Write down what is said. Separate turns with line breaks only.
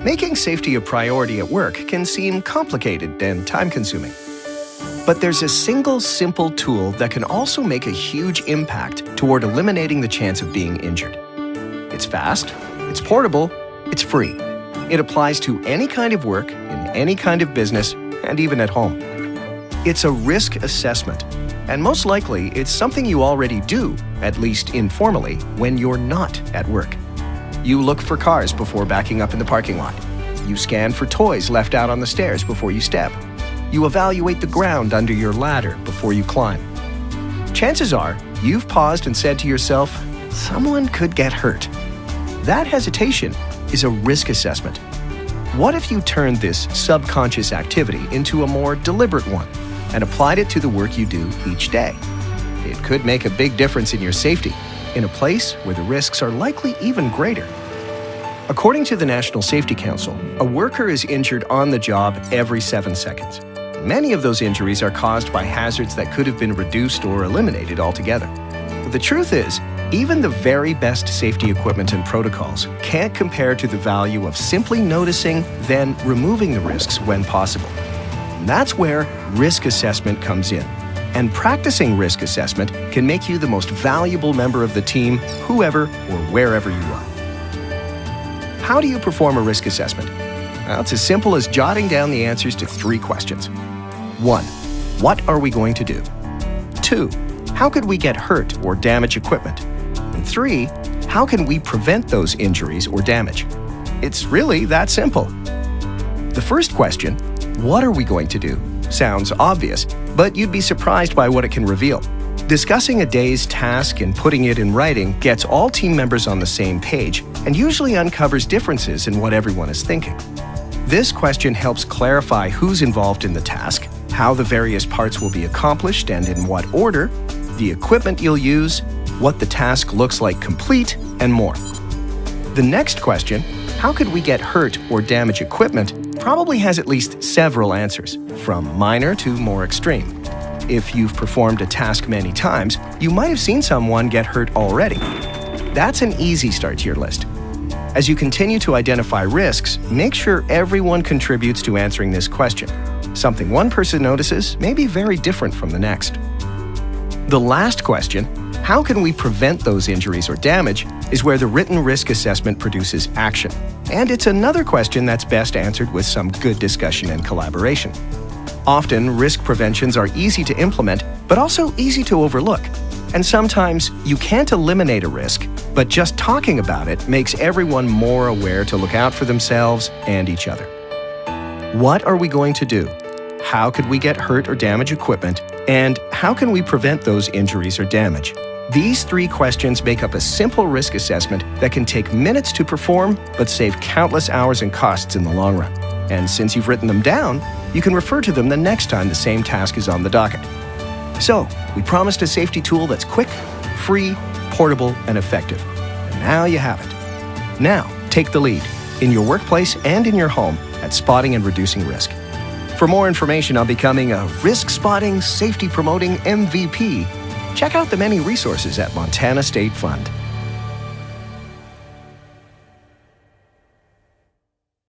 Making safety a priority at work can seem complicated and time-consuming. But there's a single simple tool that can also make a huge impact toward eliminating the chance of being injured. It's fast, it's portable, it's free. It applies to any kind of work, in any kind of business, and even at home. It's a risk assessment, and most likely it's something you already do, at least informally, when you're not at work. You look for cars before backing up in the parking lot. You scan for toys left out on the stairs before you step. You evaluate the ground under your ladder before you climb. Chances are, you've paused and said to yourself, someone could get hurt. That hesitation is a risk assessment. What if you turned this subconscious activity into a more deliberate one and applied it to the work you do each day? It could make a big difference in your safety, in a place where the risks are likely even greater. According to the National Safety Council, a worker is injured on the job every 7 seconds. Many of those injuries are caused by hazards that could have been reduced or eliminated altogether. But the truth is, even the very best safety equipment and protocols can't compare to the value of simply noticing, then removing the risks when possible. And that's where risk assessment comes in. And practicing risk assessment can make you the most valuable member of the team, whoever or wherever you are. How do you perform a risk assessment? Well, it's as simple as jotting down the answers to 3 questions. 1. What are we going to do? 2. How could we get hurt or damage equipment? And 3. How can we prevent those injuries or damage? It's really that simple. The first question, what are we going to do, sounds obvious, but you'd be surprised by what it can reveal. Discussing a day's task and putting it in writing gets all team members on the same page and usually uncovers differences in what everyone is thinking. This question helps clarify who's involved in the task, how the various parts will be accomplished and in what order, the equipment you'll use, what the task looks like complete, and more. The next question, how could we get hurt or damage equipment, probably has at least several answers, from minor to more extreme. If you've performed a task many times, you might have seen someone get hurt already. That's an easy start to your list. As you continue to identify risks, make sure everyone contributes to answering this question. Something one person notices may be very different from the next. The last question, how can we prevent those injuries or damage, is where the written risk assessment produces action. And it's another question that's best answered with some good discussion and collaboration. Often, risk preventions are easy to implement, but also easy to overlook. And sometimes, you can't eliminate a risk, but just talking about it makes everyone more aware to look out for themselves and each other. What are we going to do? How could we get hurt or damage equipment? And how can we prevent those injuries or damage? These 3 questions make up a simple risk assessment that can take minutes to perform, but save countless hours and costs in the long run. And since you've written them down, you can refer to them the next time the same task is on the docket. So, we promised a safety tool that's quick, free, portable, and effective. And now you have it. Now, take the lead, in your workplace and in your home, at spotting and reducing risk. For more information on becoming a risk-spotting, safety-promoting MVP, check out the many resources at Montana State Fund.